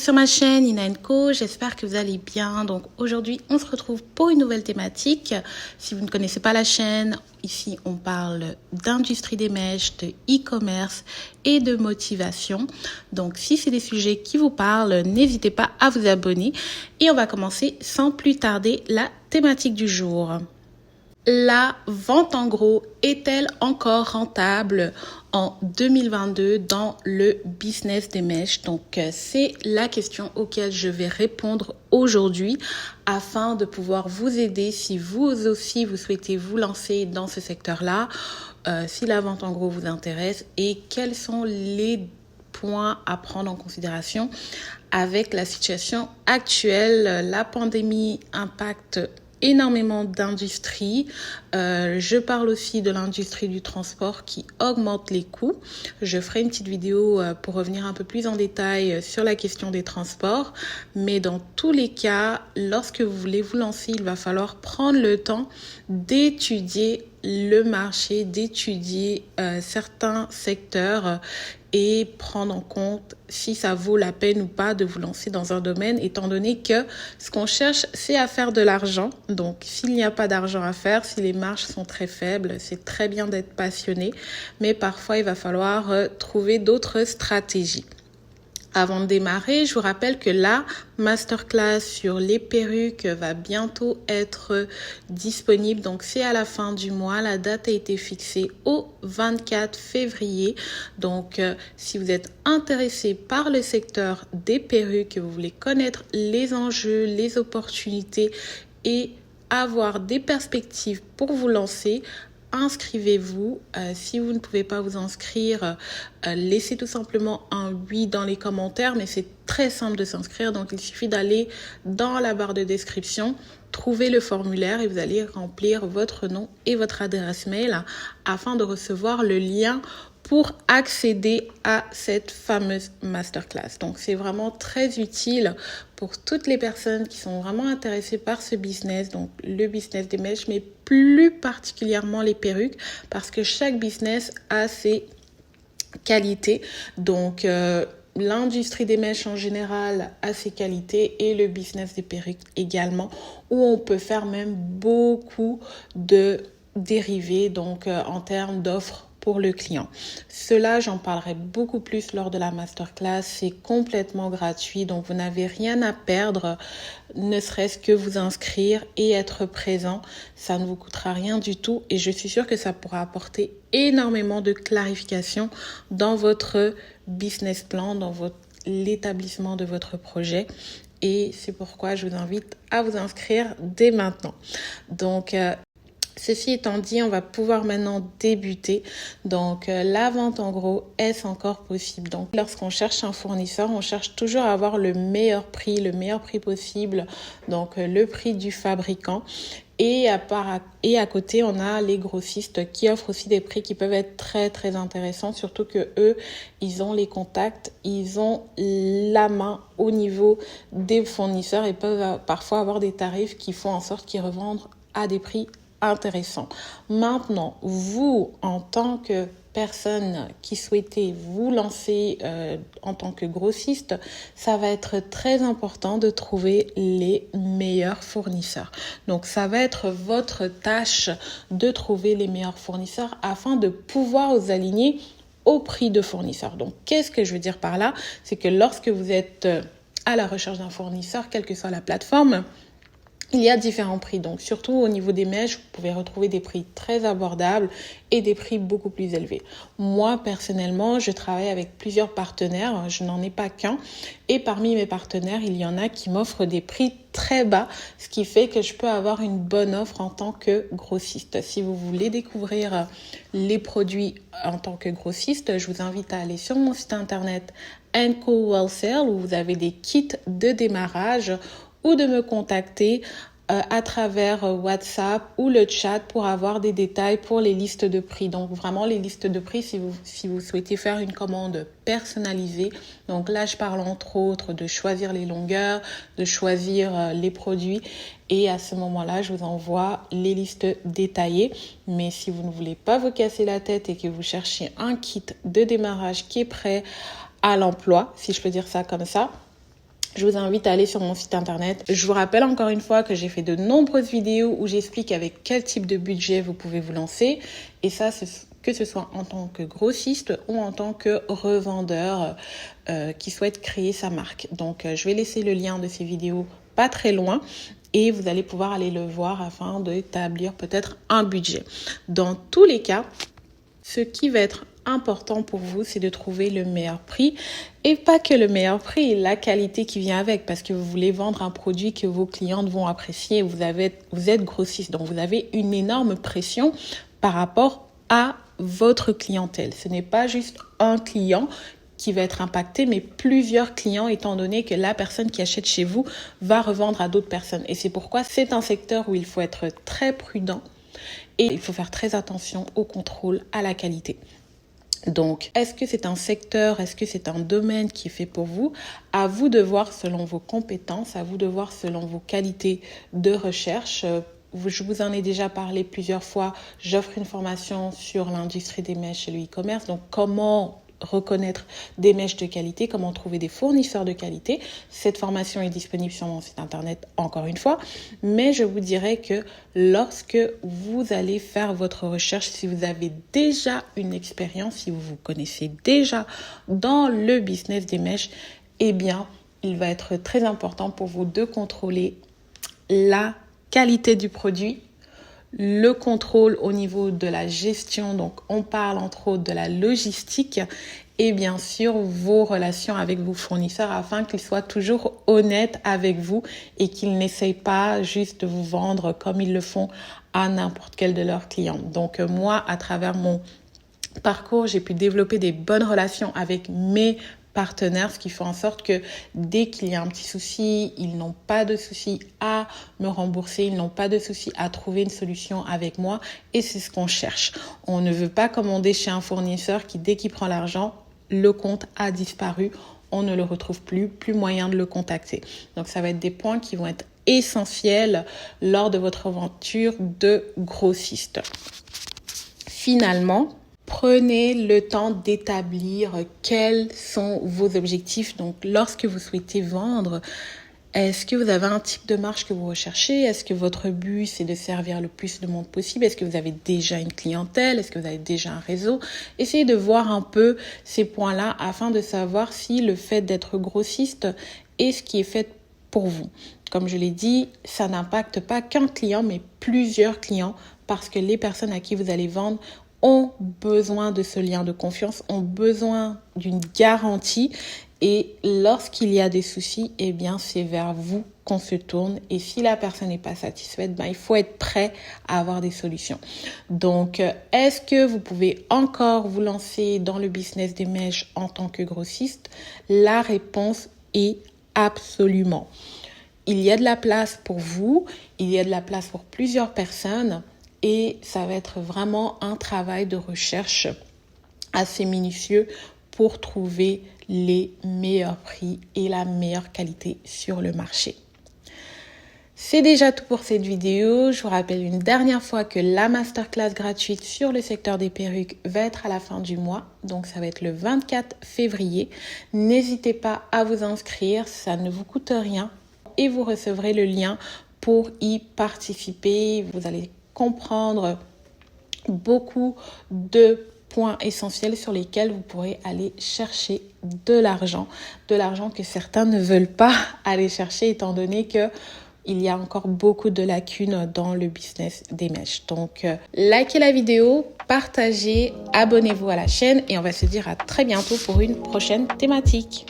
sur ma chaîne Ina & Co, j'espère que vous allez bien. Donc aujourd'hui on se retrouve pour une nouvelle thématique. Si vous ne connaissez pas la chaîne, ici on parle d'industrie des mèches, de e-commerce et de motivation. Donc si c'est des sujets qui vous parlent, n'hésitez pas à vous abonner. Et on va commencer sans plus tarder la thématique du jour. La vente en gros est-elle encore rentable en 2022 dans le business des mèches? Donc, c'est la question auquel je vais répondre aujourd'hui afin de pouvoir vous aider si vous aussi vous souhaitez vous lancer dans ce secteur-là, si la vente en gros vous intéresse et quels sont les points à prendre en considération avec la situation actuelle. La pandémie impacte énormément d'industries. Je parle aussi de l'industrie du transport qui augmente les coûts. Je ferai une petite vidéo pour revenir un peu plus en détail sur la question des transports. Mais dans tous les cas, lorsque vous voulez vous lancer, il va falloir prendre le temps d'étudier le marché, d'étudier certains secteurs et prendre en compte si ça vaut la peine ou pas de vous lancer dans un domaine, étant donné que ce qu'on cherche, c'est à faire de l'argent. Donc, s'il n'y a pas d'argent à faire, si les marges sont très faibles, c'est très bien d'être passionné, mais parfois, il va falloir trouver d'autres stratégies. Avant de démarrer, je vous rappelle que la masterclass sur les perruques va bientôt être disponible. Donc, c'est à la fin du mois. La date a été fixée au 24 février. Donc, si vous êtes intéressé par le secteur des perruques, vous voulez connaître les enjeux, les opportunités et avoir des perspectives pour vous lancer, inscrivez-vous. Si vous ne pouvez pas vous inscrire, laissez tout simplement un oui dans les commentaires, mais c'est très simple de s'inscrire. Donc, il suffit d'aller dans la barre de description, trouver le formulaire et vous allez remplir votre nom et votre adresse mail afin de recevoir le lien pour accéder à cette fameuse masterclass. Donc, c'est vraiment très utile pour toutes les personnes qui sont vraiment intéressées par ce business, donc le business des mèches, mais plus particulièrement les perruques, parce que chaque business a ses qualités. Donc, l'industrie des mèches en général a ses qualités et le business des perruques également, où on peut faire même beaucoup de dérivés, donc en termes d'offres pour le client. Cela, j'en parlerai beaucoup plus lors de la masterclass. C'est complètement gratuit, donc vous n'avez rien à perdre, ne serait-ce que vous inscrire et être présent. Ça ne vous coûtera rien du tout et je suis sûre que ça pourra apporter énormément de clarification dans votre business plan, dans l'établissement de votre projet. Et c'est pourquoi je vous invite à vous inscrire dès maintenant. Donc, ceci étant dit, on va pouvoir maintenant débuter. Donc, la vente en gros, est-ce encore possible? Donc, lorsqu'on cherche un fournisseur, on cherche toujours à avoir le meilleur prix possible. Donc, le prix du fabricant. Et à côté, on a les grossistes qui offrent aussi des prix qui peuvent être très, très intéressants. Surtout que eux, ils ont les contacts, ils ont la main au niveau des fournisseurs et peuvent parfois avoir des tarifs qui font en sorte qu'ils revendent à des prix intéressant. Maintenant, vous, en tant que personne qui souhaitez vous lancer en tant que grossiste, ça va être très important de trouver les meilleurs fournisseurs. Donc, ça va être votre tâche de trouver les meilleurs fournisseurs afin de pouvoir vous aligner au prix de fournisseur. Donc, qu'est-ce que je veux dire par là? C'est que lorsque vous êtes à la recherche d'un fournisseur, quelle que soit la plateforme, il y a différents prix, donc surtout au niveau des mèches, vous pouvez retrouver des prix très abordables et des prix beaucoup plus élevés. Moi, personnellement, je travaille avec plusieurs partenaires, je n'en ai pas qu'un. Et parmi mes partenaires, il y en a qui m'offrent des prix très bas, ce qui fait que je peux avoir une bonne offre en tant que grossiste. Si vous voulez découvrir les produits en tant que grossiste, je vous invite à aller sur mon site internet & Co Wholesale où vous avez des kits de démarrage ou de me contacter à travers WhatsApp ou le chat pour avoir des détails pour les listes de prix. Donc vraiment les listes de prix si vous souhaitez faire une commande personnalisée. Donc là je parle entre autres de choisir les longueurs, de choisir les produits et à ce moment-là je vous envoie les listes détaillées. Mais si vous ne voulez pas vous casser la tête et que vous cherchez un kit de démarrage qui est prêt à l'emploi, si je peux dire ça comme ça, je vous invite à aller sur mon site internet. Je vous rappelle encore une fois que j'ai fait de nombreuses vidéos où j'explique avec quel type de budget vous pouvez vous lancer. Et ça, que ce soit en tant que grossiste ou en tant que revendeur qui souhaite créer sa marque. Donc, je vais laisser le lien de ces vidéos pas très loin. Et vous allez pouvoir aller le voir afin d'établir peut-être un budget. Dans tous les cas, ce qui va être important pour vous, c'est de trouver le meilleur prix. Et pas que le meilleur prix, la qualité qui vient avec. Parce que vous voulez vendre un produit que vos clientes vont apprécier. Vous êtes grossiste, donc vous avez une énorme pression par rapport à votre clientèle. Ce n'est pas juste un client qui va être impacté, mais plusieurs clients, étant donné que la personne qui achète chez vous va revendre à d'autres personnes. Et c'est pourquoi c'est un secteur où il faut être très prudent et il faut faire très attention au contrôle, à la qualité. Donc, est-ce que c'est un secteur, est-ce que c'est un domaine qui est fait pour vous? À vous de voir selon vos compétences, à vous de voir selon vos qualités de recherche. Je vous en ai déjà parlé plusieurs fois. J'offre une formation sur l'industrie des mèches et le e-commerce. Donc, comment reconnaître des mèches de qualité, comment trouver des fournisseurs de qualité. Cette formation est disponible sur mon site internet encore une fois, mais je vous dirais que lorsque vous allez faire votre recherche, si vous avez déjà une expérience, si vous vous connaissez déjà dans le business des mèches, eh bien, il va être très important pour vous de contrôler la qualité du produit, le contrôle au niveau de la gestion, donc on parle entre autres de la logistique et bien sûr vos relations avec vos fournisseurs afin qu'ils soient toujours honnêtes avec vous et qu'ils n'essayent pas juste de vous vendre comme ils le font à n'importe quel de leurs clients. Donc moi, à travers mon parcours, j'ai pu développer des bonnes relations avec mes partenaires, ce qui fait en sorte que dès qu'il y a un petit souci, ils n'ont pas de souci à me rembourser, ils n'ont pas de souci à trouver une solution avec moi et c'est ce qu'on cherche. On ne veut pas commander chez un fournisseur qui, dès qu'il prend l'argent, le compte a disparu, on ne le retrouve plus moyen de le contacter. Donc ça va être des points qui vont être essentiels lors de votre aventure de grossiste. Finalement, prenez le temps d'établir quels sont vos objectifs. Donc, lorsque vous souhaitez vendre, est-ce que vous avez un type de marge que vous recherchez? Est-ce que votre but, c'est de servir le plus de monde possible? Est-ce que vous avez déjà une clientèle? Est-ce que vous avez déjà un réseau? Essayez de voir un peu ces points-là afin de savoir si le fait d'être grossiste est ce qui est fait pour vous. Comme je l'ai dit, ça n'impacte pas qu'un client, mais plusieurs clients parce que les personnes à qui vous allez vendre ont besoin de ce lien de confiance, ont besoin d'une garantie et lorsqu'il y a des soucis, eh bien c'est vers vous qu'on se tourne et si la personne n'est pas satisfaite, il faut être prêt à avoir des solutions. Donc, est-ce que vous pouvez encore vous lancer dans le business des mèches en tant que grossiste? La réponse est absolument. Il y a de la place pour vous, il y a de la place pour plusieurs personnes. Et ça va être vraiment un travail de recherche assez minutieux pour trouver les meilleurs prix et la meilleure qualité sur le marché. C'est déjà tout pour cette vidéo. Je vous rappelle une dernière fois que la masterclass gratuite sur le secteur des perruques va être à la fin du mois. Donc ça va être le 24 février. N'hésitez pas à vous inscrire, ça ne vous coûte rien. Et vous recevrez le lien pour y participer. Vous allez comprendre beaucoup de points essentiels sur lesquels vous pourrez aller chercher de l'argent que certains ne veulent pas aller chercher étant donné que il y a encore beaucoup de lacunes dans le business des mèches. Donc, likez la vidéo, partagez, abonnez-vous à la chaîne et on va se dire à très bientôt pour une prochaine thématique.